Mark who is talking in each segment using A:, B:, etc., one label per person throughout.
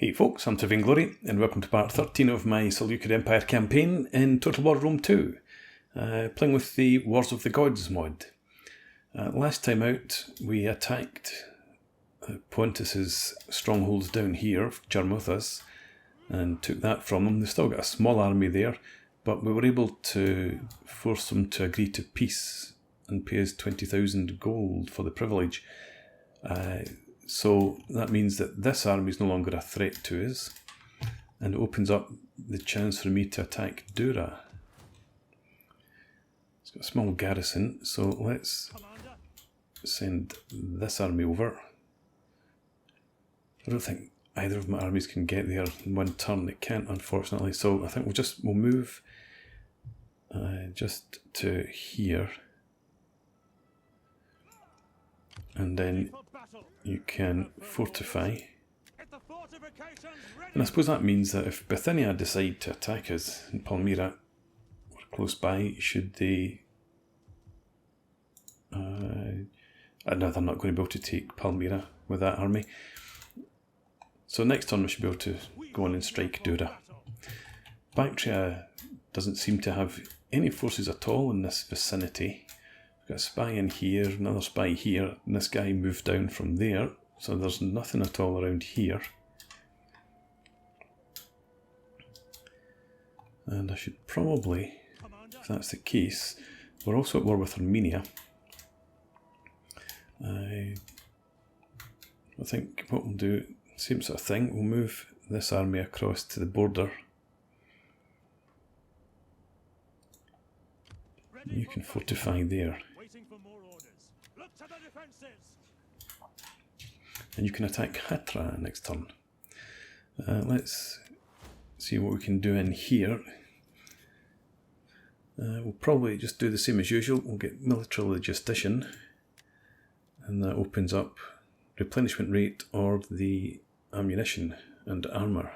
A: Hey folks, I'm Vainglory, and welcome to part 13 of my Seleucid Empire campaign in Total War Rome 2, playing with the Wars of the Gods mod. Last time out, we attacked Pontus's strongholds down here, Jarmuthas, and took that from them. They still got a small army there, but we were able to force them to agree to peace and pay us 20,000 gold for the privilege. So that means that this army is no longer a threat to us, and it opens up the chance for me to attack Dura. It's got a small garrison, so let's send this army over. I don't think either of my armies can get there in one turn. They can't, unfortunately, so I think we'll move just to here, and then you can fortify. And I suppose that means that if Bithynia decide to attack us in Palmyra or close by, should they... no, they're not going to be able to take Palmyra with that army. So next turn we should be able to go on and strike Dura. Bactria doesn't seem to have any forces at all in this vicinity. Got a spy in here, another spy here, and this guy moved down from there, so there's nothing at all around here. And I should probably, if that's the case, we're also at war with Armenia. I think what we'll do, same sort of thing, we'll move this army across to the border. You can fortify there. And you can attack Hatra next turn. Let's see what we can do in here. We'll probably just do the same as usual. We'll get military logistician, and that opens up replenishment rate or the ammunition and armour.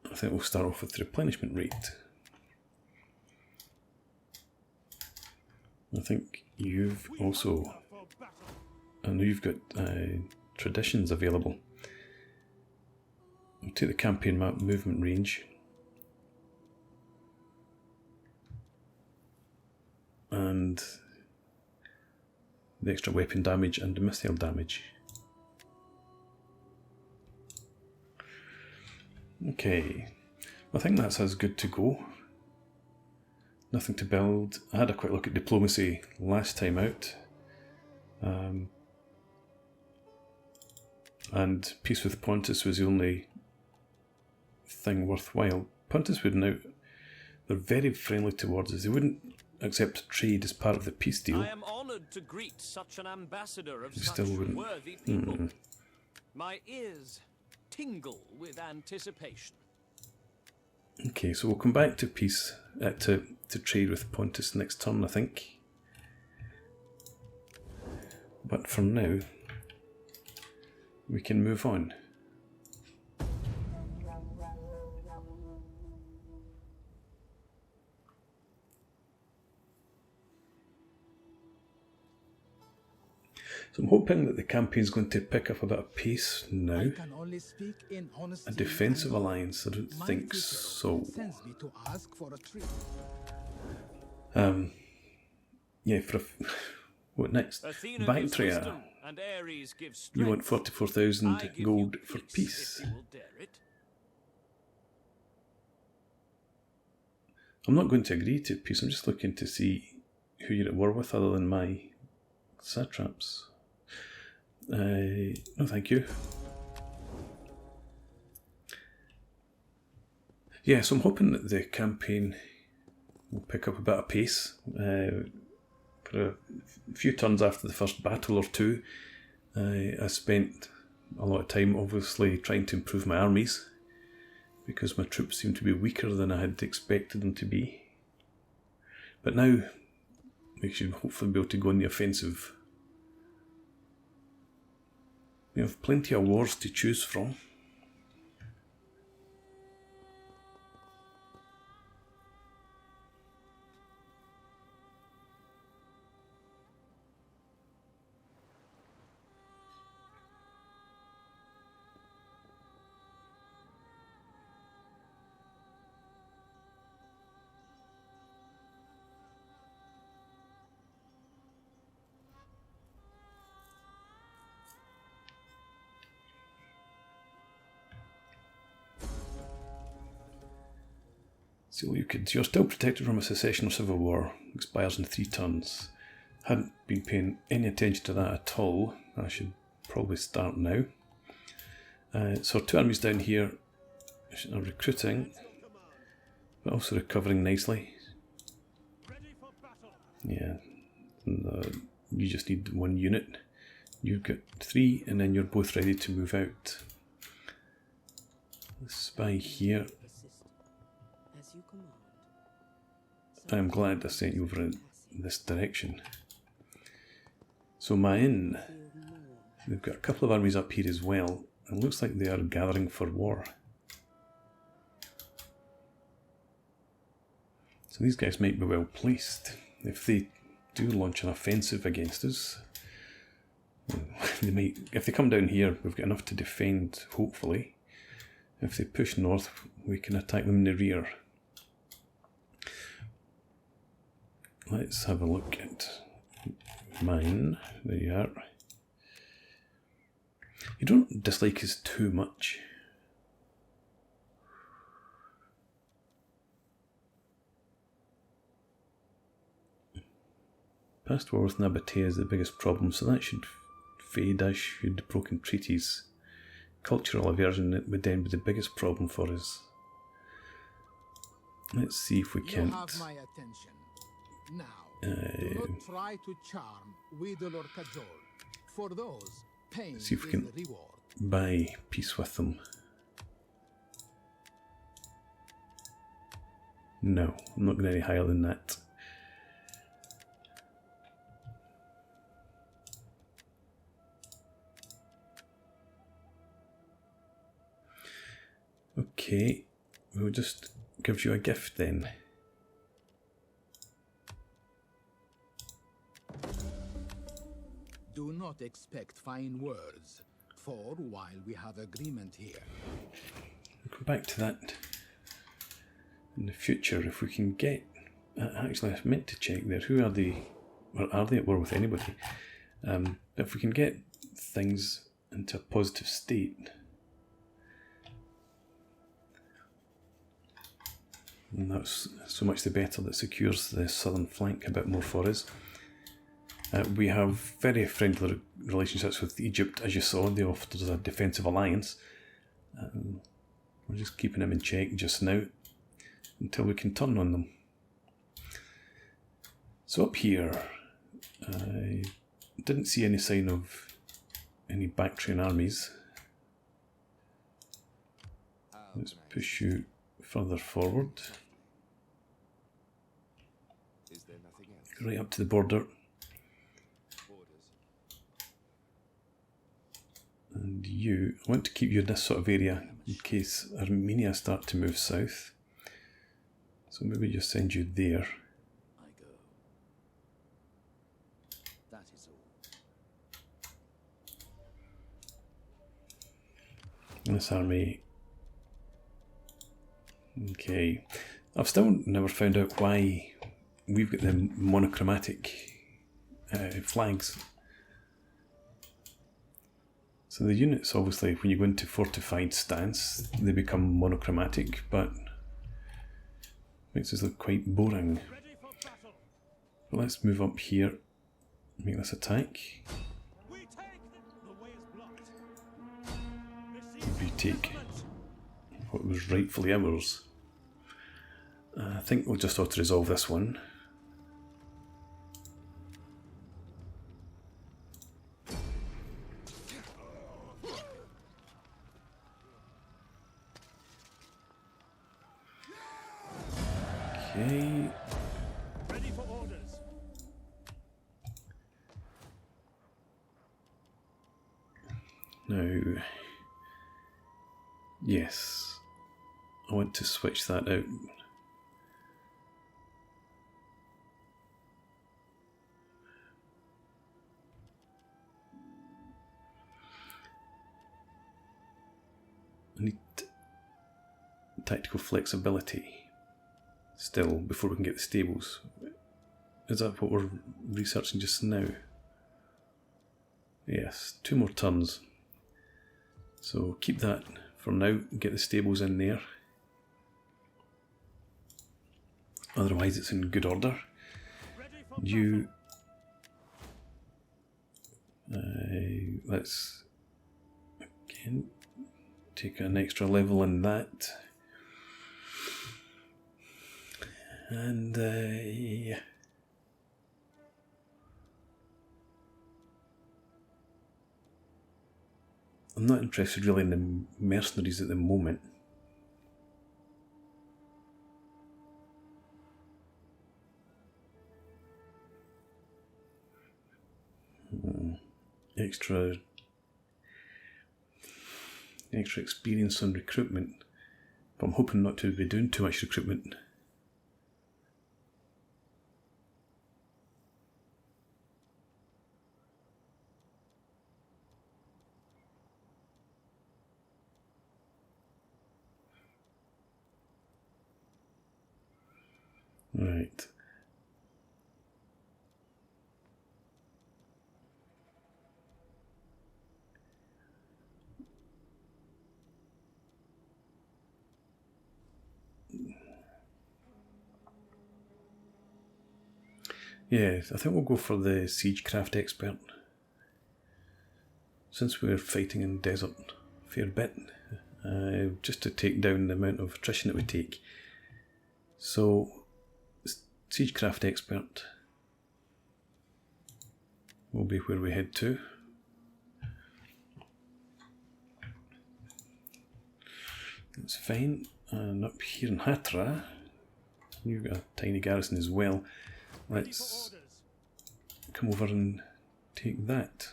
A: I think we'll start off with the replenishment rate. I think you've also... I know you've got traditions available. We'll take the campaign map movement range. And the extra weapon damage and the missile damage. Okay, I think that's as good to go. Nothing to build. I had a quick look at diplomacy last time out. And peace with Pontus was the only thing worthwhile. Pontus would now... They're very friendly towards us. They wouldn't accept trade as part of the peace deal.
B: I am honoured to greet such an ambassador of such
A: still wouldn't.
B: worthy people. My ears tingle with anticipation.
A: Okay, so we'll come back to peace, to trade with Pontus next turn, I think. But for now, we can move on. So I'm hoping that the campaign is going to pick up a bit of pace now. A defensive alliance? I don't think so. Yeah, what next? Baktrians. You want 44,000 gold for peace. I'm not going to agree to peace, I'm just looking to see who you're at war with other than my satraps. No thank you. Yeah, so I'm hoping that the campaign will pick up a bit of pace. For a few turns after the first battle or two, I spent a lot of time obviously trying to improve my armies, because my troops seemed to be weaker than I had expected them to be. But now we should hopefully be able to go on the offensive. We have plenty of wars to choose from. Seleucids, you're still protected from a secession or civil war. Expires in 3 turns. Hadn't been paying any attention to that at all. I should probably start now. So 2 armies down here are recruiting, but also recovering nicely. Yeah, and, you just need 1 unit. You've got 3, and then you're both ready to move out. The spy here. I'm glad I sent you over in this direction. So my inn, they've got a couple of armies up here as well. It looks like they are gathering for war. So these guys might be well placed. If they do launch an offensive against us, they might. If they come down here, we've got enough to defend, hopefully. If they push north, we can attack them in the rear. Let's have a look at mine. There you are. You don't dislike us too much. Past war with Nabatea is the biggest problem, so that should fade, as should broken treaties. Cultural aversion would then be the biggest problem for us. Let's see if we can't.
C: You have my attention. Now, do not try to charm, wheedle or cajole. For those, pain
A: see if we
C: is
A: can
C: the reward.
A: buy peace with them. No, I'm not going any higher than that. Okay, we'll just give you a gift then.
C: Do not expect fine words, for while we have agreement here.
A: We'll go back to that in the future if we can get. Actually, I meant to check there. Who are they? Or are they at war with anybody? If we can get things into a positive state, and that's so much the better. That secures the southern flank a bit more for us. We have very friendly relationships with Egypt, as you saw. They offered us a defensive alliance. We're just keeping them in check just now until we can turn on them. So up here, I didn't see any sign of any Baktrian armies. Let's push you further forward. Right up to the border. And you, I want to keep you in this sort of area in case Armenia start to move south. So maybe just send you there.
B: I go. That is all.
A: This army. Okay. I've still never found out why we've got the monochromatic flags. So the units, obviously, when you go into fortified stance, they become monochromatic, but makes us look quite boring. But let's move up here, make this attack. Retake what was rightfully ours. I think we'll just auto-resolve this one. Okay.
B: Ready for orders.
A: Now, yes, I want to switch that out. I need tactical flexibility still before we can get the stables. Is that what we're researching just now? Yes, 2 more turns. So keep that for now, get the stables in there. Otherwise it's in good order.
B: Ready for
A: You... let's again take an extra level in that. And yeah. I'm not interested really in the mercenaries at the moment. Extra experience on recruitment, but I'm hoping not to be doing too much recruitment. Right. Yeah, I think we'll go for the Siegecraft Expert. Since we're fighting in desert a fair bit, just to take down the amount of attrition it would take. So, Siegecraft Expert will be where we head to. That's fine. And up here in Hatra, you've got a tiny garrison as well. Let's come over and take that.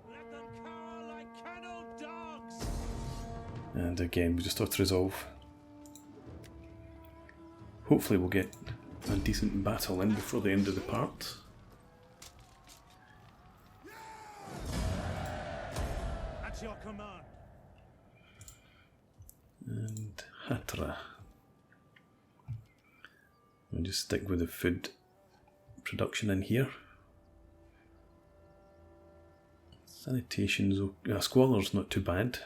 B: Let them cower like kennelled dogs.
A: And again, we just have to resolve. Hopefully we'll get a decent battle in before the end of the part.
B: At your command.
A: And Hatra. We'll just stick with the food production in here. Sanitation's okay. Squalor's not too bad.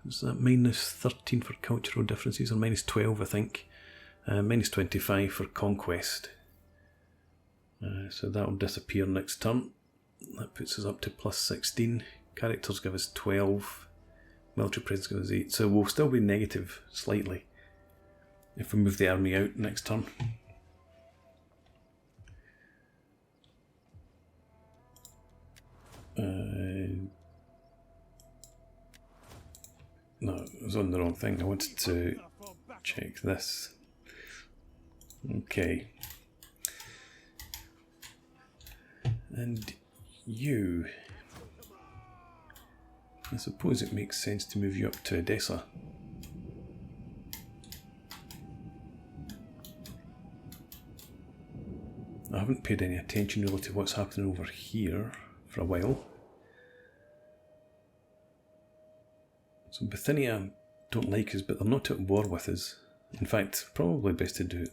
A: Is that minus 13 for cultural differences, or minus 12 I think. Minus 25 for conquest. So that will disappear next turn. That puts us up to plus 16. Characters give us 12. Military presence gives us 8. So we'll still be negative slightly if we move the army out next turn. No, I was on the wrong thing. I wanted to check this. Okay. And you... I suppose it makes sense to move you up to Edessa. I haven't paid any attention really to what's happening over here for a while. So Bithynia don't like us, but they're not at war with us. In fact, probably best to do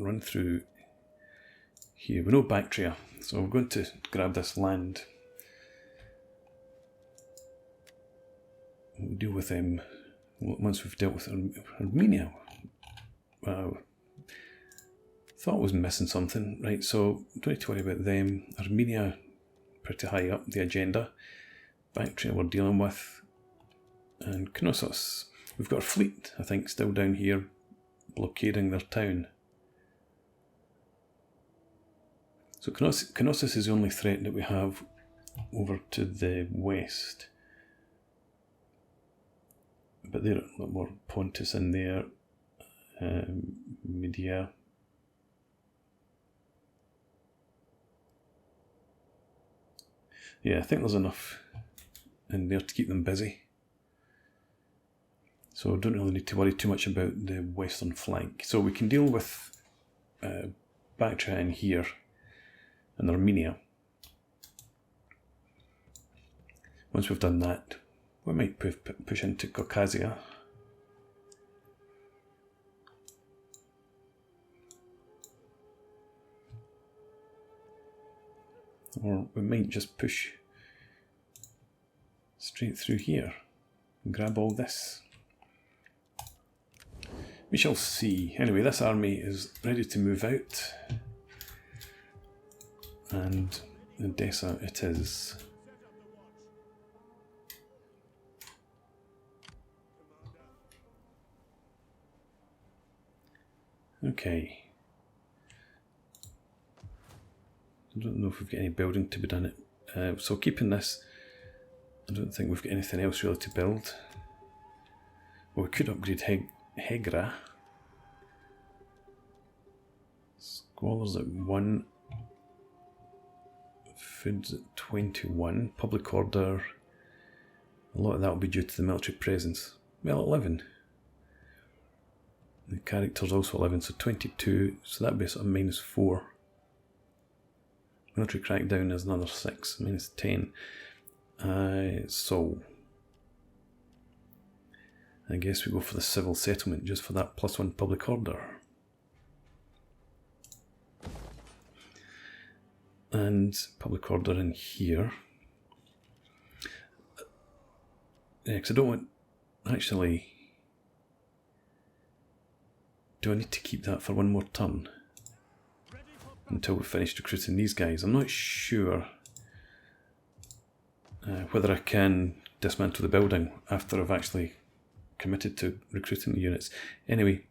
A: run through here. We know Bactria, so we're going to grab this land. We'll deal with them once we've dealt with Armenia. Wow. Thought I was missing something. Right, so don't need to worry about them. Armenia, pretty high up the agenda. Bactria we're dealing with. And Knossos, we've got a fleet, I think, still down here blockading their town. So Knossos is the only threat that we have over to the west. But there are a lot more Pontus in there, Media. Yeah, I think there's enough in there to keep them busy. So don't really need to worry too much about the western flank. So we can deal with Bactria in here and Armenia. Once we've done that, we might push into Caucasia. Or we might just push straight through here and grab all this. We shall see. Anyway, this army is ready to move out, and Odessa it is. Okay. I don't know if we've got any building to be done. So keeping this, I don't think we've got anything else really to build. Well, we could upgrade Hegra. Squalors at 1. Foods at 21. Public order. A lot of that will be due to the military presence. Well, 11. The character's also 11, so 22. So that'd be sort of -4. Military crackdown is another 6, -10. So I guess we go for the civil settlement just for that +1 public order. And public order in here. Yeah, because I don't want... Actually, do I need to keep that for one more turn? Until we've finished recruiting these guys. I'm not sure whether I can dismantle the building after I've actually committed to recruiting the units. Anyway,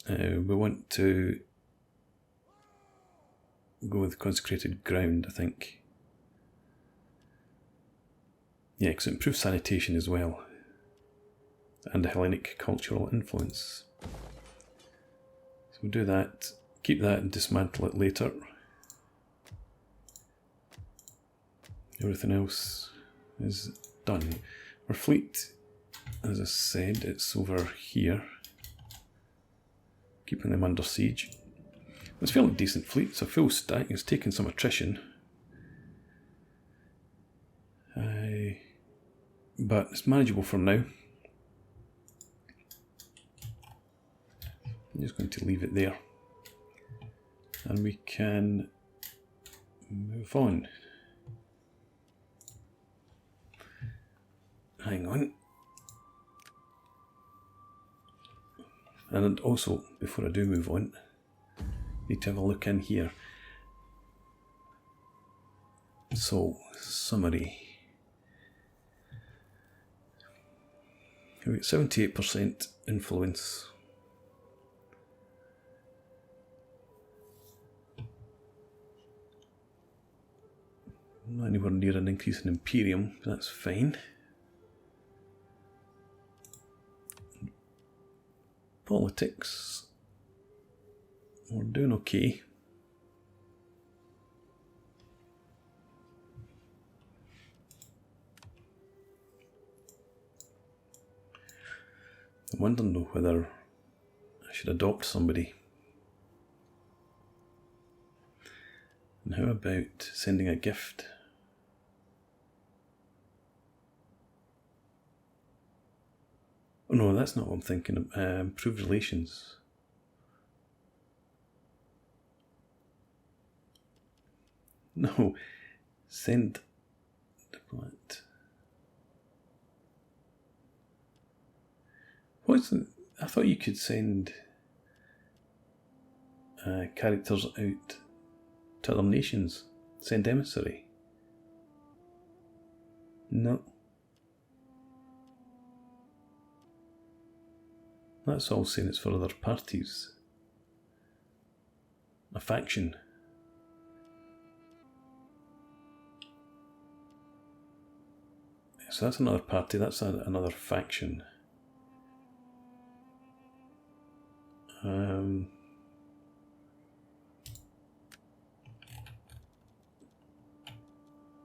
A: we want to go with Consecrated Ground, I think. Yeah, because it improves sanitation as well. And the Hellenic cultural influence. So we'll do that. Keep that and dismantle it later. Everything else is done. Our fleet, as I said, it's over here. Keeping them under siege. It's a fairly decent fleet. It's a full stack. It's taken some attrition. But it's manageable for now. I'm just going to leave it there. And we can move on. Hang on. And also, before I do move on, I need to have a look in here. So, summary. We've got 78% influence. Not anywhere near an increase in Imperium, but that's fine. Politics, we're doing okay. I'm wondering though whether I should adopt somebody. And how about sending a gift? Oh no, that's not what I'm thinking of. Improve relations. No, send diplomat. What's the, I thought you could send characters out to other nations. Send emissary. No. That's all saying it's for other parties. A faction. So that's another party, that's another faction.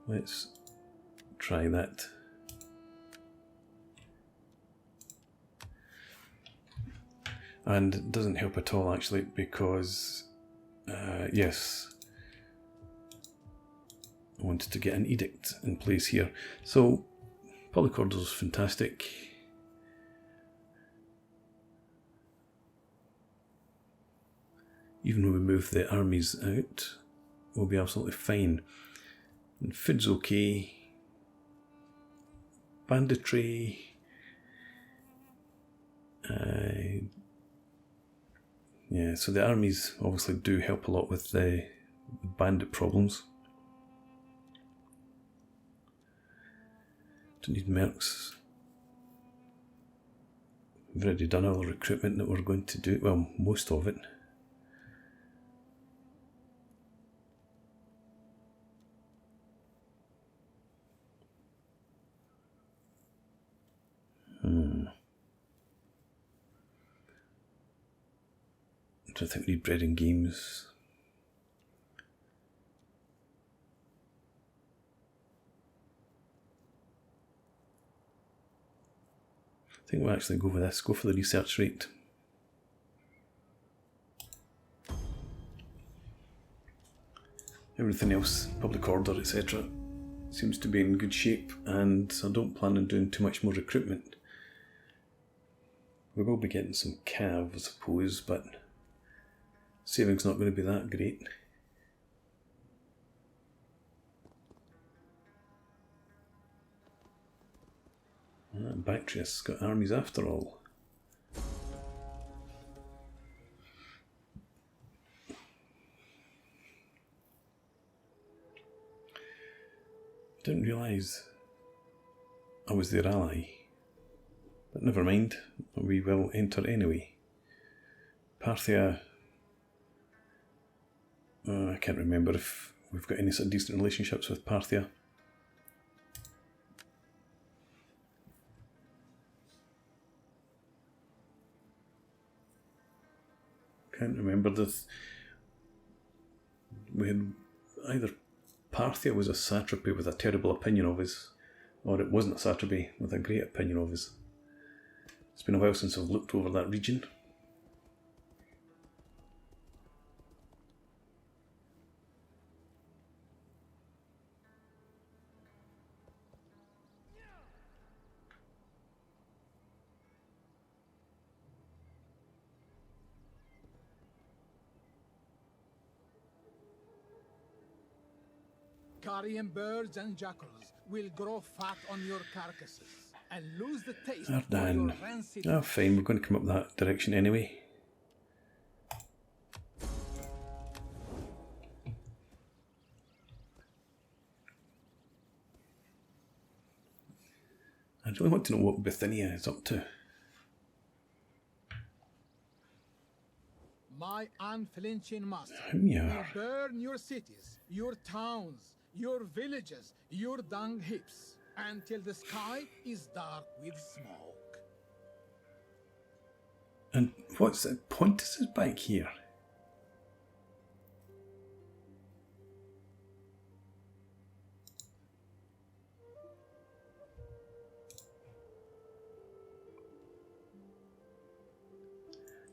A: Let's try that. And it doesn't help at all actually because, yes, I wanted to get an edict in place here. So, public order is fantastic. Even when we move the armies out, we'll be absolutely fine. And food's okay. Banditry. Yeah, so the armies obviously do help a lot with the bandit problems. Don't need mercs. We've already done all the recruitment that we're going to do. Well, most of it. I don't think we need bread and games. I think we'll actually go with this. Go for the research rate. Everything else, public order, etc., seems to be in good shape, and I don't plan on doing too much more recruitment. We will be getting some cav, I suppose, but saving's not going to be that great. Baktrians got armies after all. Didn't realise I was their ally, but never mind, we will enter anyway. Parthia, I can't remember if we've got any sort of decent relationships with Parthia. Can't remember this. We had either Parthia was a satrapy with a terrible opinion of us, or it wasn't a satrapy with a great opinion of us. It's been a while since I've looked over that region.
C: Carrion birds and jackals will grow fat on your carcasses and lose the taste for
A: Dan.
C: your rancid.
A: Oh, fine, we're going to come up that direction anyway. I really want to know what Bithynia is up to.
C: My unflinching master
A: Yeah.
C: will burn your cities, your towns, your villages, your dung heaps, until the sky is dark with smoke.
A: And what's that? Pontus is back here.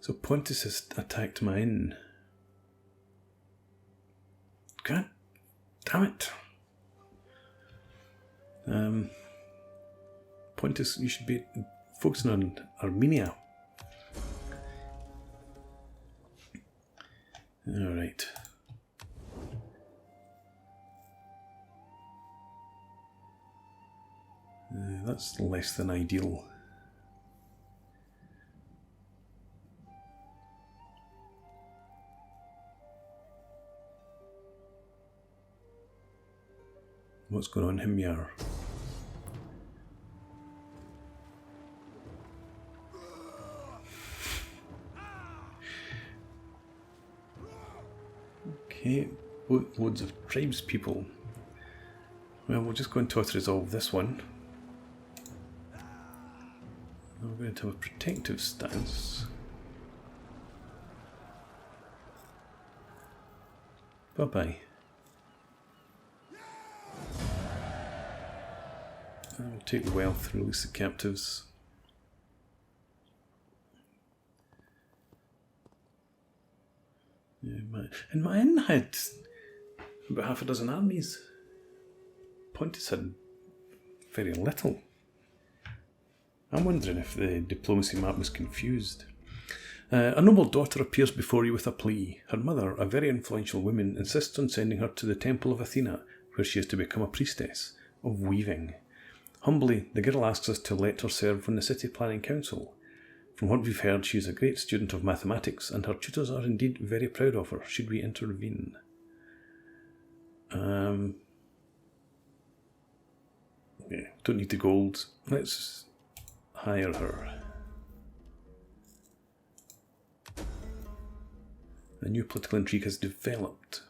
A: So Pontus has attacked my inn. God damn it. Pontus, you should be focusing on Armenia. Alright. That's less than ideal. What's going on, Himyar? Okay, loads of tribespeople. Well, we'll just go into auto-resolve this one. We're going to have a protective stance. Bye-bye. We'll take the wealth, release the captives. Yeah, and my inn had about half a dozen armies. Pontus had very little. I'm wondering if the diplomacy map was confused. A noble daughter appears before you with a plea. Her mother, a very influential woman, insists on sending her to the temple of Athena, where she is to become a priestess of weaving. Humbly, the girl asks us to let her serve on the City Planning Council. From what we've heard, she is a great student of mathematics, and her tutors are indeed very proud of her. Should we intervene? Yeah, don't need the gold. Let's hire her. A new political intrigue has developed.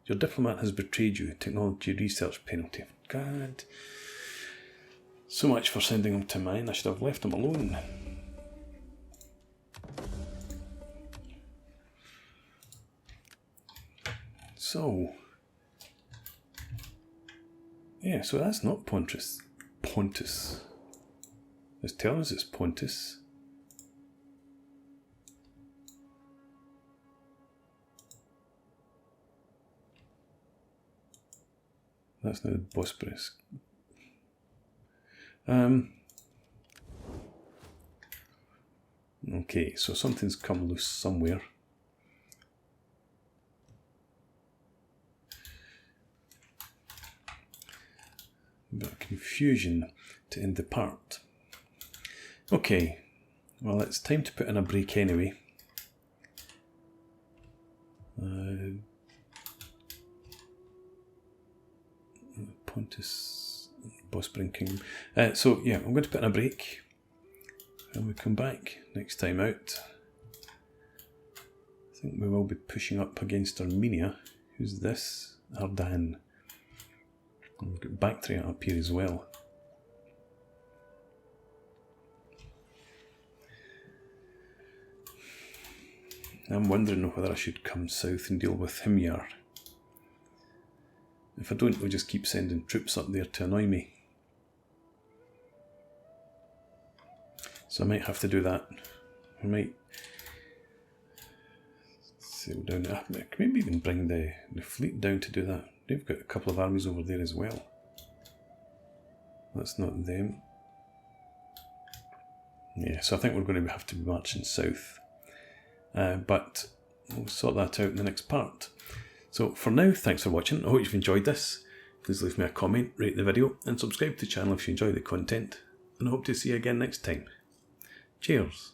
A: Your diplomat has betrayed you. Technology research penalty. God. So much for sending him to mine. I should have left him alone. So. Yeah, so that's not Pontus. Pontus. It's telling us it's Pontus. That's now the Bosporus. Okay, so something's come loose somewhere. A bit of confusion to end the part. Okay, well, it's time to put in a break anyway. Pontus, Bosporan Kingdom. So yeah, I'm going to put in a break, and we'll come back next time out. I think we will be pushing up against Armenia. Who's this? Ardan. And we've got Baktrians up here as well. I'm wondering whether I should come south and deal with Himyar. If I don't, we'll just keep sending troops up there to annoy me. So I might have to do that. I might sail down. Maybe even bring the fleet down to do that. They've got a couple of armies over there as well. That's not them. Yeah, so I think we're going to have to be marching south. But we'll sort that out in the next part. So for now, thanks for watching. I hope you've enjoyed this. Please leave me a comment, rate the video, and subscribe to the channel if you enjoy the content. And I hope to see you again next time. Cheers.